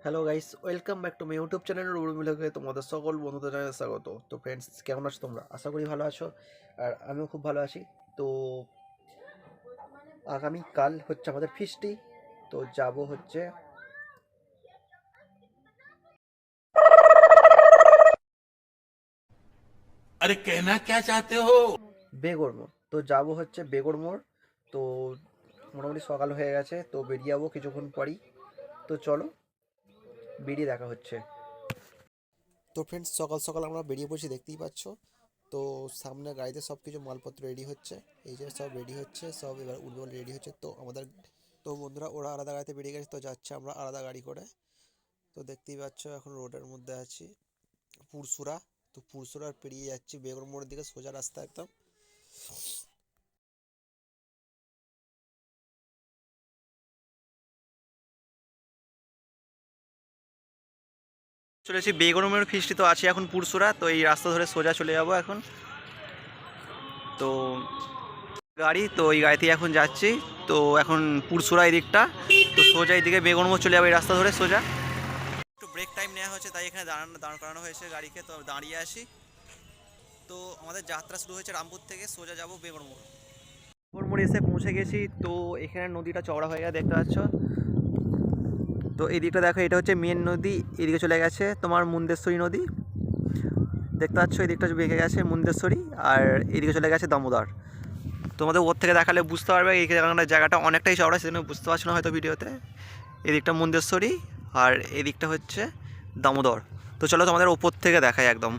Hello guys, welcome back to my YouTube channel Rubul মিলকে তোমাদের সকল বন্ধুদের জানাই স্বাগত। তো ফ্রেন্ডস, কেমন আছো তোমরা? আশা করি ভালো আছো। আর আমিও খুব ভালো আছি। তো আগামী কাল হচ্ছে আমাদের ফিস্টি। তো যাব হচ্ছে अरे कहना क्या चाहते हो। বেগড়মোড়। তো যাব হচ্ছে বেগড়মোড়। তো মোটামুটি সকাল হয়ে গেছে, তো বেরিয়ে যাবো কিছুক্ষণ পরই। তো চলো, বেরিয়ে দেখা হচ্ছে। তো ফ্রেন্ডস, সকাল সকাল আমরা বেরিয়ে পড়ছি, দেখতেই পাচ্ছ। তো সামনে গাড়িতে সব কিছু মালপত্র রেডি হচ্ছে। এই যে সব রেডি হচ্ছে, সব এবার উঠবে বলে রেডি হচ্ছে। তো আমাদের তো বন্ধুরা ওরা আলাদা গাড়িতে বেরিয়ে গেছে, তো যাচ্ছে আমরা আলাদা গাড়ি করে। তো দেখতেই পাচ্ছ এখন রোডের মধ্যে আছি, পুরসুরা। তো পুরসুরার পেরিয়ে যাচ্ছি বেগুন মোড়ের দিকে, সোজা রাস্তা একদম। চলেছি বেগরমের ফিস্টি, তো আছি এখন পুরসুরা। তো এই রাস্তা ধরে সোজা চলে যাব এখন। তো গাড়ি, তো এই গাড়িতে এখন যাচ্ছি। তো এখন পুরসুরা এই দিকটা, তো সোজা এইদিকে বেগরমোড় চলে যাবো এই রাস্তা ধরে সোজা। একটু ব্রেক টাইম নেওয়া হয়েছে, তাই এখানে দাঁড় করানো হয়েছে গাড়িকে। তো দাঁড়িয়ে আসি। তো আমাদের যাত্রা শুরু হয়েছে রামপুর থেকে, সোজা যাব বেগরমোড়। বেগরমোড় এসে পৌঁছে গেছি। তো এখানে নদীটা চওড়া হয়ে গেছে, দেখতে পাচ্ছ। তো এই দিকটা দেখো, এটা হচ্ছে মেন নদী। এদিকে চলে গেছে তোমার মুন্দেশ্বরী নদী, দেখতে পাচ্ছ। এই দিকটা বেঁকে গেছে মুন্দেশ্বরী, আর এদিকে চলে গেছে দামোদর। তোমাদের ওর থেকে দেখালে বুঝতে পারবে এই জায়গাটা অনেকটাই চওড়া, সেজন্য বুঝতে পারছো না হয়তো ভিডিওতে। এদিকটা মুন্দেশ্বরী, আর এদিকটা হচ্ছে দামোদর। তো চলো তোমাদের ওপর থেকে দেখাই একদম।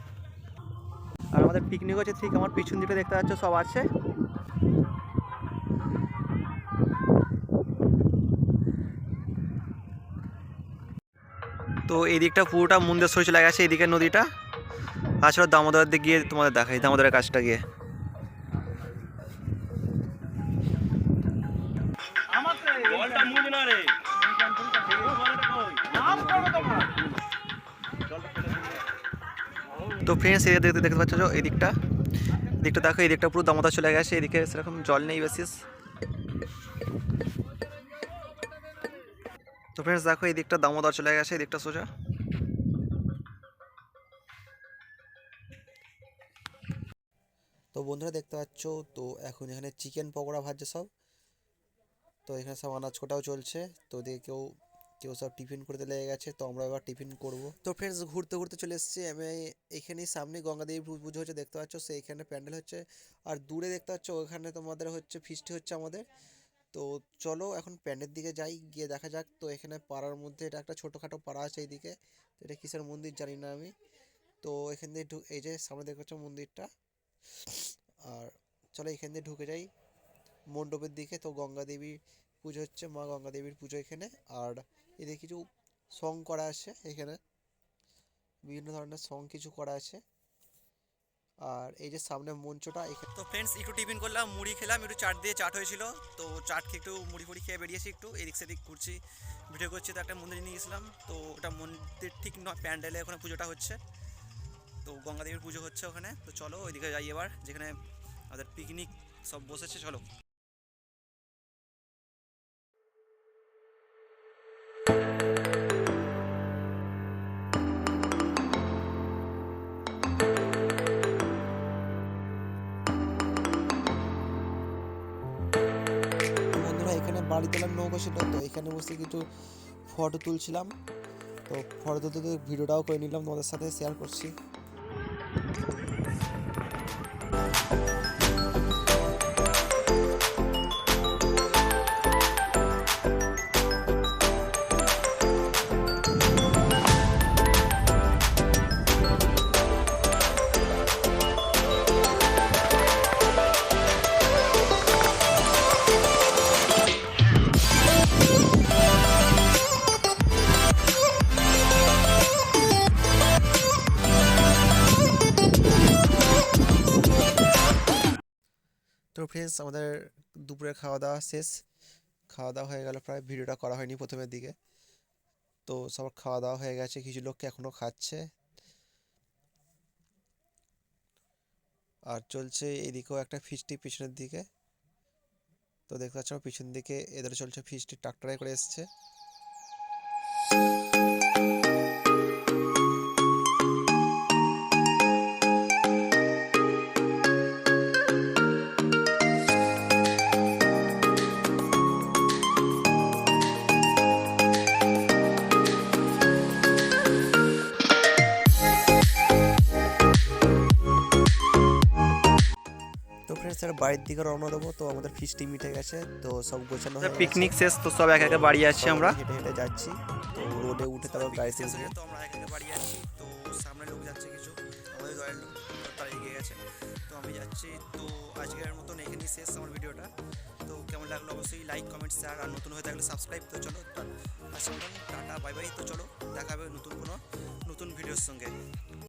আর আমাদের পিকনিক হচ্ছে ঠিক আমার পিছন দিকে, দেখতে পাচ্ছ সব আছে। তো এই দিকটা পুরোটা মুন্দেশ্বরী চলে গেছে, এইদিকে নদীটা। আসলে দামোদরের দিকে গিয়ে তোমাদের দেখাই, দামোদরের কাছটা গিয়ে। তো ফ্রেন্ডস, এই দেখতে দেখতে পাচ্ছ এই দিকটা, দিকটা দেখো, এই দিকটা পুরো দামোদর চলে গেছে। এদিকে সেরকম জল নেই বেশিস। তো ফ্রেন্ডস দেখো, এই দিকটা দামোদর চলে গেছে, এই দিকটা সোজা। তো বন্ধুরা দেখতে পাচ্ছ, তো এখন এখানে চিকেন পকোড়া ভাজছে সব। তো এখানে সব আনাজ কোটাও চলছে। তো ওদিকে কেউ কেউ সব টিফিন করতে লেগে গেছে, তো আমরা এবার টিফিন করব। তো ফ্রেন্ডস, ঘুরতে ঘুরতে চলে এসেছি আমি। এখানেই সামনে গঙ্গাদেবী পুজো হচ্ছে, দেখতে পাচ্ছ। সেইখানে প্যান্ডেল হচ্ছে। আর দূরে দেখতে পাচ্ছ ওখানে তোমাদের হচ্ছে ফিস্টি হচ্ছে আমাদের। তো চলো এখন প্যান্ডেলের দিকে যাই, গিয়ে দেখা যাক। তো এখানে পাড়ার মধ্যে এটা একটা ছোটোখাটো পাড়া আছে এইদিকে। তো এটা কিসের মন্দির জানি না আমি। তো এখান দিয়ে এই যে সামনে দেখতে পাচ্ছ মন্দিরটা। আর চলো এখান দিয়ে ঢুকে যাই মণ্ডপের দিকে। তো গঙ্গা দেবী পুজো হচ্ছে, মা গঙ্গা দেবীর পুজো এখানে। আর এদিকে কিছু সং করা আছে এখানে, বিভিন্ন ধরনের সং কিছু করা আছে। আর এই যে সামনে মঞ্চটা এখানে। তো ফ্রেন্ডস, একটু টিফিন করলাম, মুড়ি খেলাম, একটু চাট দিয়ে চাট হয়েছিল। তো চাট খেয়ে একটু মুড়ি ফুড়ি খেয়ে বেরিয়েছি, একটু এদিক সেদিক ঘুরছি, ভিডিও করছি। তো একটা মন্দিরে নিয়ে গেছিলাম। তো ওটা মন্দির ঠিক নয়, প্যান্ডেলে ওখানে পুজোটা হচ্ছে। তো গঙ্গা দেবীর পুজো হচ্ছে ওখানে। তো চলো ওইদিকে যাই এবার, যেখানে আমাদের পিকনিক সব বসেছে, চলো। বন্ধুরা, এখানে বাড়ি তোলার নৌকা ছিল, তো এখানে বসে কিছু ফটো তুলছিলাম। তো ফটো তুলতে ভিডিওটাও করে নিলাম, তোমাদের সাথে শেয়ার করছি। তো ফ্রেন্ডস, আমাদের দুপুরে খাওয়া দাওয়া শেষ। খাওয়া দাওয়া হয়ে গেল প্রায়, ভিডিওটা করা হয়নি প্রথমের দিকে। তো সবার খাওয়া দাওয়া হয়ে গেছে, কিছু লোককে এখনও খাচ্ছে। আর চলছে এদিকেও একটা ফিস্টি পিছনের দিকে। তো দেখতে পাচ্ছ পিছন দিকে এদের চলছে ফিস্টি, ট্রাক্টরে করে এসছে। আমাদের বাড়ির দিকে রওনা দেবো। তো আমাদের ফিস্টি মিটে গেছে, তো সব গোছানো হয়ে গেছে। পিকনিক শেষ, তো সব এক একে বাড়ি যাচ্ছি সব আমরা। হেঁটে হেঁটে যাচ্ছি, তো রোডে উঠে তারপর গাড়িতে উঠবো। তো আমরা এক একে বাড়ি যাচ্ছি। তো সামনে লোক যাচ্ছে কিছু, আমাদের দলের লোক, তারা এগিয়ে গেছে। তো আমি যাচ্ছি। তো আজকের মতন এখানেই শেষ আমার ভিডিওটা। তো কেমন লাগলো অবশ্যই লাইক কমেন্ট শেয়ার, আর নতুন হয়ে থাকলে সাবস্ক্রাইব। তো চলো আজকের মতন টাটা বাই বাই। তো চলো দেখা হবে নতুন কোনো নতুন ভিডিওর সঙ্গে।